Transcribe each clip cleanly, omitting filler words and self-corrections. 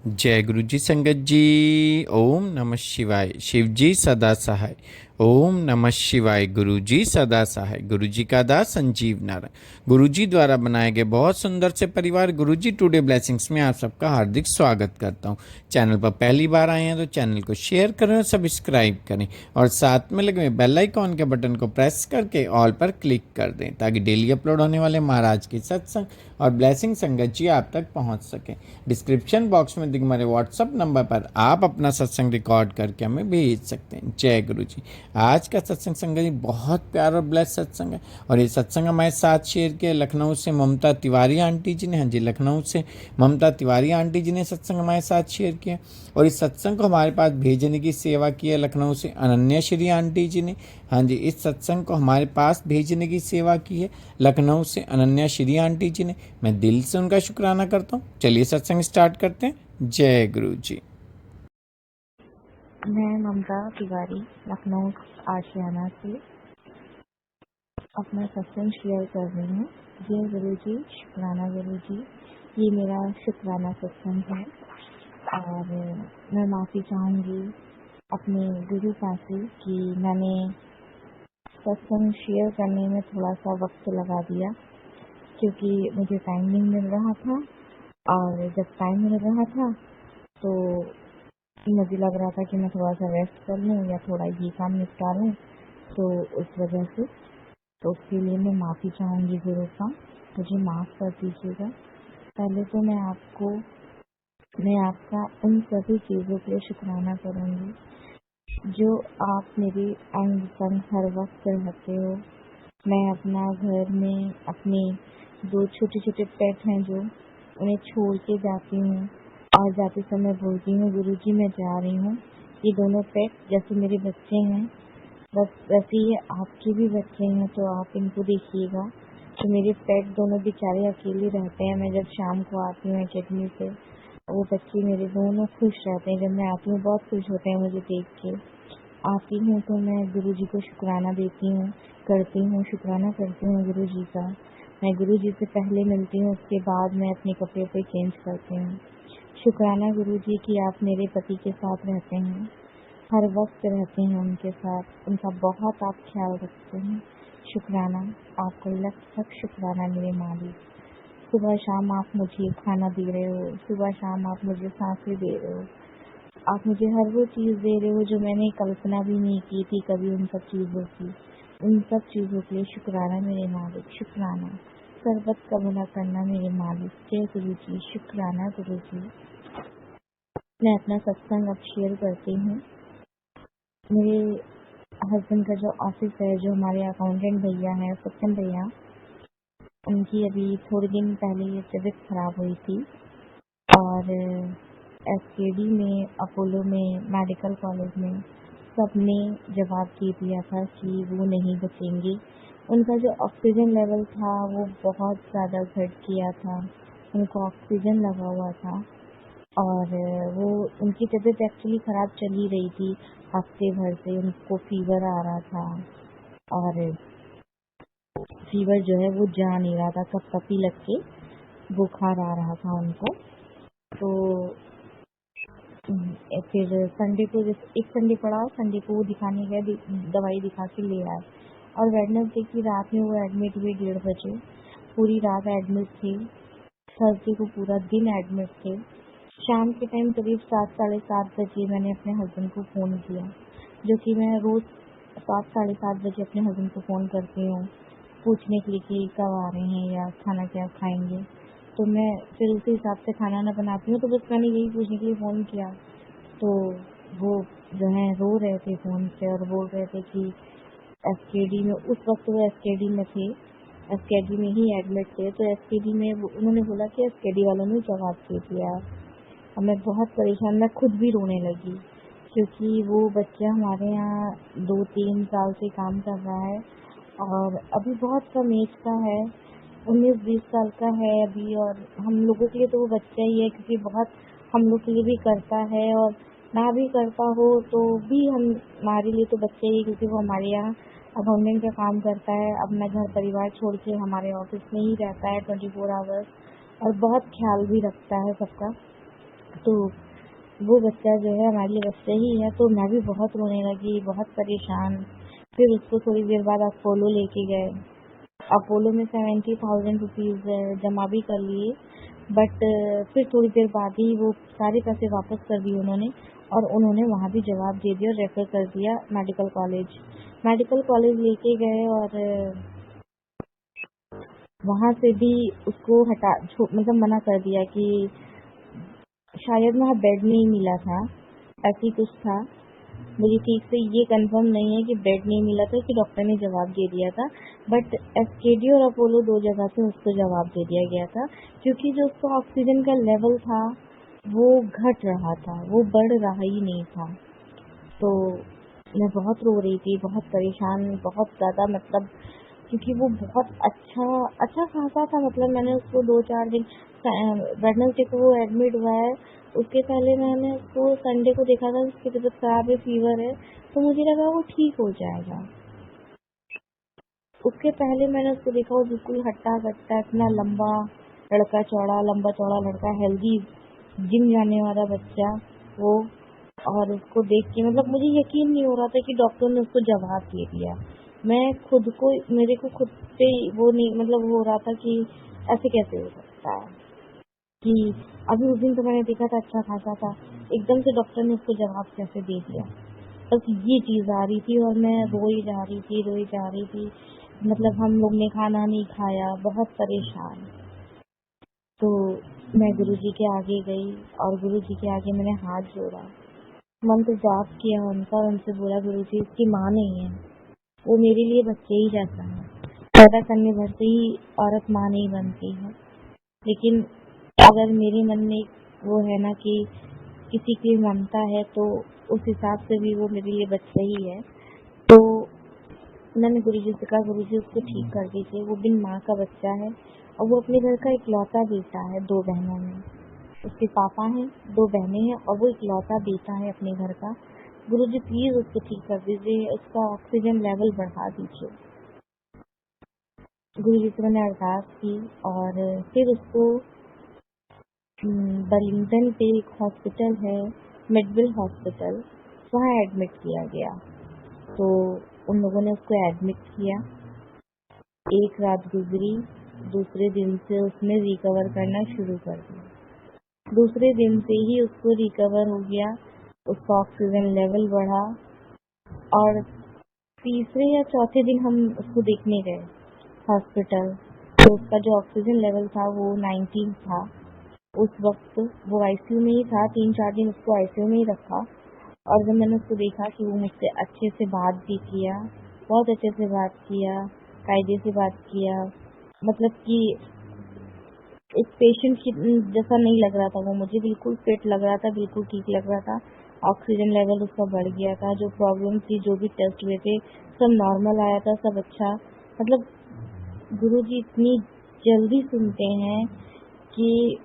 जय गुरु जी संगत जी। ओम नमः शिवाय। शिव जी सदा सहाय। ओम नमः शिवाय। गुरु जी सदा सहाय। गुरु जी का दास संजीव नारायण। गुरु जी द्वारा बनाए गए बहुत सुंदर से परिवार गुरु जी टुडे ब्लेसिंग्स में आप सबका हार्दिक स्वागत करता हूँ। चैनल पर पहली बार आए हैं तो चैनल को शेयर करें और सब्सक्राइब करें और साथ में लगे हुए बेल आइकॉन के बटन को प्रेस करके ऑल पर क्लिक कर दें ताकि डेली अपलोड होने वाले महाराज के सत्संग और ब्लेसिंग संगत जी आप तक पहुँच सकें। डिस्क्रिप्शन बॉक्स में दिखे हमारे व्हाट्सअप नंबर पर आप अपना सत्संग रिकॉर्ड करके हमें भेज सकते हैं। जय गुरु जी। आज का सत्संग संगत जी बहुत प्यारा और ब्लेस सत्संग है और ये सत्संग हमारे साथ शेयर किया लखनऊ से ममता तिवारी आंटी जी ने। हाँ जी, लखनऊ से ममता तिवारी आंटी जी ने सत्संग हमारे साथ शेयर किया और इस सत्संग को हमारे पास भेजने की सेवा की है लखनऊ से अनन्या श्री आंटी जी ने। हाँ जी, इस सत्संग को हमारे पास भेजने की सेवा की है लखनऊ से अनन्या श्री आंटी जी ने। मैं दिल से उनका शुक्राना करता हूँ। चलिए सत्संग स्टार्ट करते हैं। जय गुरु जी। मैं ममता तिवारी लखनऊ आशियाना से अपना सत्संग शेयर कर रही हूँ। जय गुरु जी, शुक्राना गुरु जी। ये मेरा शुक्राना सत्संग है और मैं माफ़ी चाहूँगी अपने गुरु का से कि मैंने सत्संग शेयर करने में थोड़ा सा वक्त लगा दिया क्योंकि मुझे टाइम नहीं मिल रहा था और जब टाइम मिल रहा था तो मुझे लग रहा था कि मैं थोड़ा सा रेस्ट कर लूँ या थोड़ा ये काम निपटा लूँ, तो उस वजह से तो उसके लिए मैं माफ़ी चाहूँगी गुरु का, मुझे माफ़ कर दीजिएगा। पहले तो मैं आपका उन सभी चीज़ों के लिए शुक्राना करूँगी जो आप मेरी अंग संग हर वक्त रहते हो। मैं अपना घर में अपने दो छोटे छोटे पेट हैं जो उन्हें छोड़ के जाती हूँ और जाते समय बोलती हूँ गुरु जी मैं जा रही हूँ। ये दोनों पेट जैसे मेरे बच्चे हैं, बस वैसे ही आपके भी बच्चे हैं तो आप इनको देखिएगा। तो मेरे पेट दोनों बेचारे अकेले रहते हैं। मैं जब शाम को आती हूँ अकेडमी से, वो बच्चे मेरे दोनों खुश रहते हैं। जब मैं आती हूँ बहुत खुश होते हैं मुझे देख के। आती हूँ तो मैं गुरु जी को शुक्राना देती हूँ, करती हूँ, शुक्राना करती हूँ गुरु जी का। मैं गुरु जी से पहले मिलती हूँ, उसके बाद मैं अपने कपड़े पे चेंज करती हूँ। शुक्राना गुरु जी कि आप मेरे पति के साथ रहते हैं, हर वक्त रहते हैं उनके साथ, उनका बहुत आप ख्याल रखते हैं। शुक्राना, आपको लख शुक्राना मेरे मालिक। सुबह शाम आप मुझे खाना दे रहे हो, सुबह शाम आप मुझे सांसें दे रहे हो, आप मुझे हर वो चीज़ दे रहे हो जो मैंने कल्पना भी नहीं की थी कभी उन सब चीज़ों की। उन सब चीज़ों के लिए शुक्राना मेरे मालिक, शुक्राना। सर्वत का भला करना मेरे मालिक। जय गुरु जी, शुक्राना गुरु जी। मैं अपना सत्संग अब शेयर करती हूँ। मेरे हस्बैंड का जो ऑफिस है, जो हमारे अकाउंटेंट भैया हैं सत्यम भैया, उनकी अभी थोड़े दिन पहले ये तबीयत खराब हुई थी और एसकेडी में, अपोलो में, मेडिकल कॉलेज में सबने जवाब दे दिया था कि वो नहीं बचेंगे। उनका जो ऑक्सीजन लेवल था वो बहुत ज़्यादा घट गया था, उनको ऑक्सीजन लगा हुआ था और वो उनकी तबीयत एक्चुअली ख़राब चल ही रही थी हफ्ते भर से। उनको फीवर आ रहा था और फीवर जो है वो जा नहीं रहा था, कपकपी लग के बुखार आ रहा था उनको। तो फिर संडे को एक संडे पड़ा, संडे को वो दिखाने गए, दवाई दिखा के ले आए और वेडनेसडे की रात में वो एडमिट हुए 1:30 बजे। पूरी रात एडमिट थे, थर्सडे को पूरा दिन एडमिट थे। शाम के टाइम करीब 7, साढ़े 7 बजे मैंने अपने हस्बैंड को फ़ोन किया, जो कि मैं रोज़ 7, साढ़े 7 बजे अपने हस्बैंड को फ़ोन करती हूँ पूछने के लिए कि कब आ रहे हैं या खाना क्या खाएंगे। तो मैं फिर उसी हिसाब से खाना ना बनाती हूँ, तो बस मैंने यही पूछने के लिए फ़ोन किया। तो वो जो है रो रहे थे फ़ोन पे और बोल रहे थे कि एसकेडी में, उस वक्त वो एसकेडी में थे, एसकेडी में ही एडमिट थे। तो एसकेडी में उन्होंने बोला कि एसकेडी वालों ने जवाब दे दिया। और मैं बहुत परेशान, मैं खुद भी रोने लगी क्योंकि वो बच्चा हमारे यहाँ 2-3 साल से काम कर रहा है और अभी बहुत कम एज का है, 19-20 साल का है अभी। और हम लोगों के लिए तो वो बच्चा ही है क्योंकि बहुत हम लोग के लिए भी करता है और ना भी करता हो तो भी हमारे लिए तो बच्चा ही है क्योंकि वो हमारे यहाँ अकाउंटेंट का काम करता है। अपना घर परिवार छोड़ के हमारे ऑफिस में ही रहता है 24 आवर्स और बहुत ख्याल भी रखता है सबका। तो वो बच्चा जो है हमारे लिए बच्चा ही है। तो मैं भी बहुत रोने लगी, बहुत परेशान। फिर उसको थोड़ी देर बाद अपोलो लेके गए। अपोलो में 70,000 रुपीज़ जमा भी कर लिए, बट फिर थोड़ी देर बाद ही वो सारे पैसे वापस कर दिए उन्होंने, और उन्होंने वहाँ भी जवाब दे दिया और रेफ़र कर दिया मेडिकल कॉलेज। मेडिकल कॉलेज लेके गए और वहाँ से भी उसको मतलब मना कर दिया कि शायद वहाँ बेड नहीं मिला था, ऐसी कुछ था। मुझे ठीक से ये कंफर्म नहीं है कि बेड नहीं मिला था कि डॉक्टर ने जवाब दे दिया था, बट एसकेडी और अपोलो 2 जगह से उसको जवाब दे दिया गया था, क्योंकि जो उसका ऑक्सीजन का लेवल था वो घट रहा था, वो बढ़ रहा ही नहीं था। तो मैं बहुत रो रही थी, बहुत परेशान, बहुत ज़्यादा, मतलब क्योंकि वो बहुत अच्छा खासा था। मतलब मैंने उसको 2-4 दिन, वेडनेसडे को वो एडमिट हुआ है, उसके पहले मैंने उसको संडे को देखा था, उसकी तबीयत खराब है, फीवर है, तो मुझे लगा वो ठीक हो जाएगा। उसके पहले मैंने उसको देखा, वो बिल्कुल हट्टा कट्टा, इतना लंबा चौड़ा लड़का, हेल्दी, जिम जाने वाला बच्चा वो। और उसको देख के मतलब मुझे यकीन नहीं हो रहा था कि डॉक्टर ने उसको जवाब दे दिया। मेरे को खुद पे वो नहीं, मतलब हो रहा था कि ऐसे कैसे हो सकता है कि अभी उस दिन तो मैंने देखा था अच्छा खासा था, एकदम से डॉक्टर ने उसको जवाब कैसे दे दिया। बस ये चीज़ आ रही थी और मैं रोई जा रही थी। मतलब हम लोग ने खाना नहीं खाया, बहुत परेशान। तो मैं गुरुजी के आगे गई और गुरुजी के आगे मैंने हाथ जोड़ा, मंत्र जाप किया उनका, और उनसे बोला गुरुजी इसकी माँ नहीं है, वो मेरे लिए बच्चे ही जैसा है। पैदा करने भर से ही औरत माँ नहीं बनती है, लेकिन अगर मेरे मन में वो है ना कि किसी की ममता है, तो उस हिसाब से भी वो मेरे लिए बच्चा ही है। तो मैंने गुरुजी से कहा गुरुजी उसको ठीक कर दीजिए, वो बिन माँ का बच्चा है और वो अपने घर का इकलौता बेटा है। 2 बहनों में उसके पापा हैं, 2 बहनें हैं, और वो इकलौता बेटा है अपने घर का। गुरुजी प्लीज उसको ठीक कर दीजिए, उसका ऑक्सीजन लेवल बढ़ा दीजिए। गुरुजी से मैंने अरदास की और फिर उसको बर्लिंगटन पे एक हॉस्पिटल है, मिडविल हॉस्पिटल, वहाँ एडमिट किया गया। तो उन लोगों ने उसको एडमिट किया, एक रात गुजरी, दूसरे दिन से उसने रिकवर करना शुरू कर दिया। दूसरे दिन से ही उसको रिकवर हो गया, उसका ऑक्सीजन लेवल बढ़ा, और तीसरे या चौथे दिन हम उसको देखने गए हॉस्पिटल, तो उसका जो ऑक्सीजन लेवल था वो 19 था। उस वक्त वो आईसीयू में ही था, 3-4 दिन उसको आईसीयू में ही रखा। और जब मैंने उसको देखा कि वो मुझसे अच्छे से बात भी किया, बहुत अच्छे से बात किया, कायदे से बात किया, मतलब कि एक पेशेंट की जैसा नहीं लग रहा था, वो मुझे बिल्कुल फिट लग रहा था, बिल्कुल ठीक लग रहा था। ऑक्सीजन लेवल उसका बढ़ गया था, जो प्रॉब्लम थी, जो भी टेस्ट हुए थे, सब नॉर्मल आया था, सब अच्छा। मतलब गुरुजी इतनी जल्दी सुनते हैं कि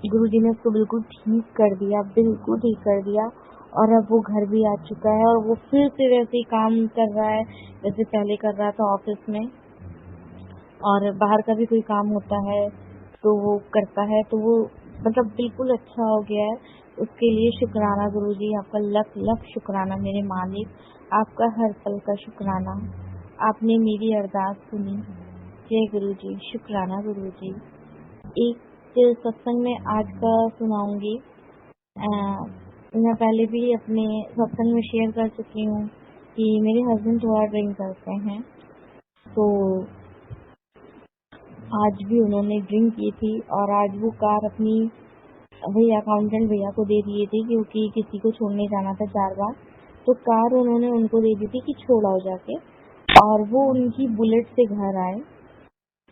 गुरुजी ने उसको बिल्कुल ठीक कर दिया, बिल्कुल ठीक कर दिया। और अब वो घर भी आ चुका है और वो फिर से वैसे ही काम कर रहा है जैसे पहले कर रहा था ऑफिस में, और बाहर का भी कोई काम होता है तो वो करता है, तो वो मतलब बिल्कुल अच्छा हो गया है। उसके लिए शुक्राना गुरुजी, आपका लख लख शुक्राना मेरे मालिक, आपका हर पल का शुक्राना, आपने मेरी अरदास सुनी। जय गुरुजी, शुक्राना गुरुजी। एक सत्संग में आज का सुनाऊंगी। मैं पहले भी अपने सत्संग में शेयर कर चुकी हूँ कि मेरे हस्बैंड थोड़ा ड्रिंक करते हैं, तो आज भी उन्होंने ड्रिंक की थी और आज वो कार अपनी भैया, अकाउंटेंट भैया को दे दिए थे, क्योंकि किसी को छोड़ने जाना था 4 बार, तो कार उन्होंने उनको दे दी थी कि छोड़ आओ जाके। और वो उनकी बुलेट से घर आए,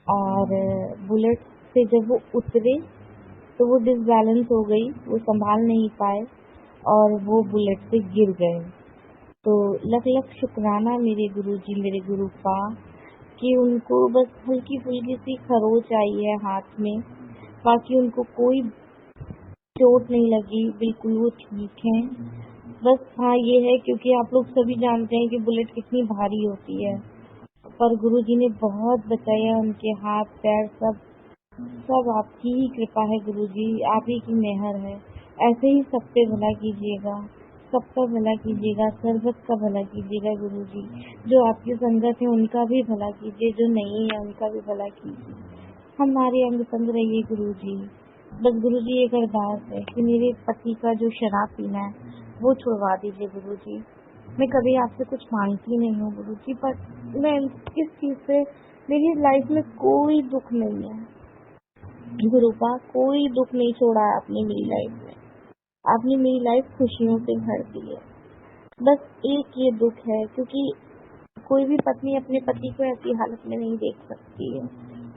और बुलेट से जब वो उतरे तो वो डिसबैलेंस हो गई, वो संभाल नहीं पाए और वो बुलेट से गिर गए। तो लख लख शुक्राना मेरे गुरुजी, मेरे गुरु का, कि उनको बस हल्की फुल्की सी खरोच आई है हाथ में, बाकी उनको कोई चोट नहीं लगी, बिल्कुल वो ठीक है। बस हाँ ये है, क्योंकि आप लोग सभी जानते हैं कि बुलेट कितनी भारी होती है, पर गुरुजी ने बहुत बचाया, उनके हाथ पैर सब आपकी ही कृपा है गुरुजी, आप ही की मेहर है। ऐसे ही सब पे भला कीजिएगा, सबका भला कीजिएगा, सर्वत का भला कीजिएगा गुरुजी। जो आपकी संगत है उनका भी भला कीजिए, जो नहीं है उनका भी भला कीजिए। हमारे अंग संग रहिए गुरुजी। बस गुरुजी एक अरदास है कि मेरे पति का जो शराब पीना है वो छुड़वा दीजिए गुरुजी। मैं कभी आपसे कुछ मांगती नहीं हूँ गुरुजी, पर मैं इस चीज से मेरी लाइफ में कोई दुख नहीं है गुरुपा, कोई दुख नहीं छोड़ा है आपने मेरी लाइफ में। आपने मेरी लाइफ खुशियों से भर दी है। बस एक ये दुख है, क्योंकि कोई भी पत्नी अपने पति को ऐसी हालत में नहीं देख सकती है,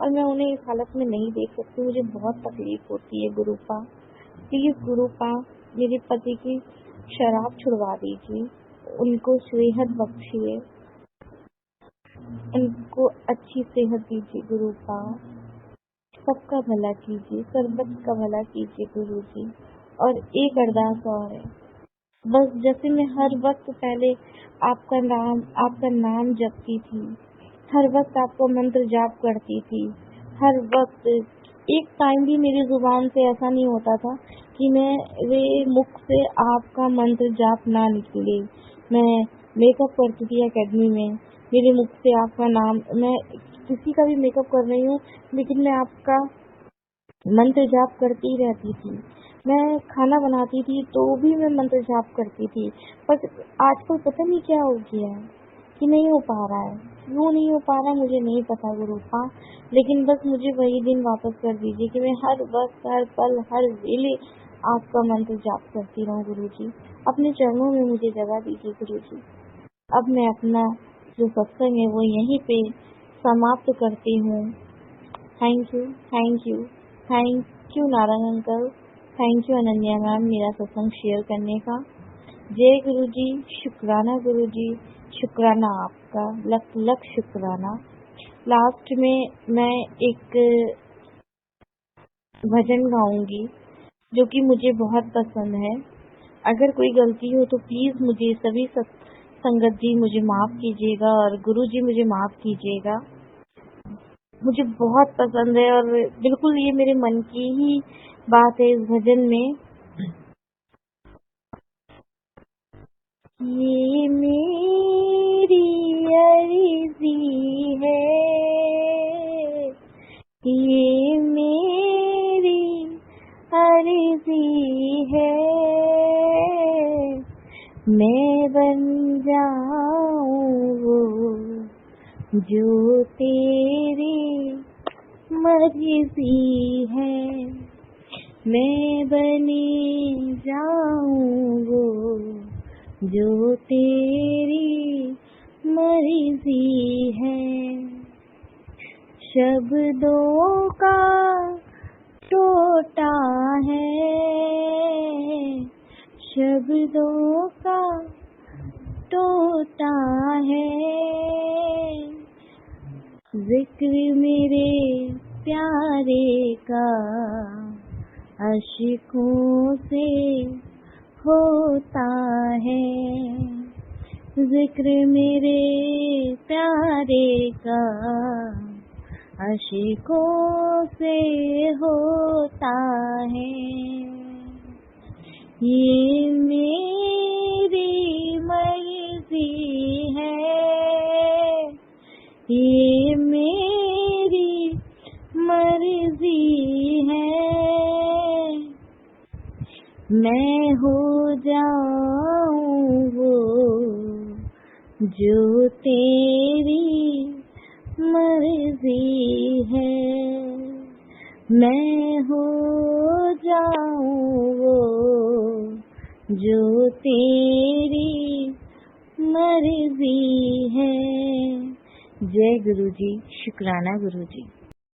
और मैं उन्हें इस हालत में नहीं देख सकती। मुझे बहुत तकलीफ होती है गुरुपा। प्लीज गुरुपा, मेरे पति की शराब छुड़वा दीजिए, उनको सेहत बख्शिए, उनको अच्छी सेहत दीजिए गुरुपा। सबका भला कीजिए, सर्वत का भला कीजिए गुरुजी। और एक अरदास और है, बस जैसे मैं हर वक्त पहले आपका नाम जपती थी, हर वक्त आपका मंत्र जाप करती थी, हर वक्त एक टाइम भी मेरी जुबान से ऐसा नहीं होता था कि मेरे मुख से आपका मंत्र जाप ना निकले। मैं मेकअप करती थी एकेडमी में, मेरे मुख से आपका नाम, मैं किसी का भी मेकअप कर रही हूँ लेकिन मैं आपका मंत्र जाप करती रहती थी। मैं खाना बनाती थी तो भी मैं मंत्र जाप करती थी, पर आजकल पता नहीं क्या हो गया है कि नहीं हो पा रहा है। क्यों नहीं हो पा रहा है मुझे नहीं पता गुरुपा, लेकिन बस मुझे वही दिन वापस कर दीजिए कि मैं हर वक्त, हर पल, हर वेले आपका मंत्र जाप करती रहूं गुरुजी। अपने चरणों में मुझे जगह दीजिए गुरुजी। अब मैं अपना जो सत्संग है वो यहीं पे समाप्त करती हूँ। Thank you, thank you, thank you Narayan uncle, thank you Ananya ma'am मेरा सत्संग शेयर करने का। जय गुरुजी, शुक्राना गुरुजी, शुक्राना आपका, लख लख शुक्राना। लास्ट में मैं एक भजन गाऊंगी जो कि मुझे बहुत पसंद है। अगर कोई गलती हो तो प्लीज मुझे सभी संगत जी मुझे माफ कीजिएगा और गुरु जी मुझे माफ कीजिएगा। मुझे बहुत पसंद है और बिल्कुल ये मेरे मन की ही बात है इस भजन में। ये मेरी अर्जी है, ये मेरी अर्जी है, मैं बन जाऊं वो जो तेरी मर्जी है, मैं बनी जाऊं वो जो तेरी मर्जी है। शब्दों का टोटा है, शब्दों का टोटा है, जिक्र मेरे प्यारे का आशिकों से होता है, जिक्र मेरे प्यारे का आशिकों से होता है। ये मेरी मर्जी है, ये मेरी मर्जी है, मैं हो जाऊं वो जो तेरी मर्जी है, मैं हो जाऊं वो जो तेरी मर्जी है। जय गुरु जी, शुक्राना गुरु जी।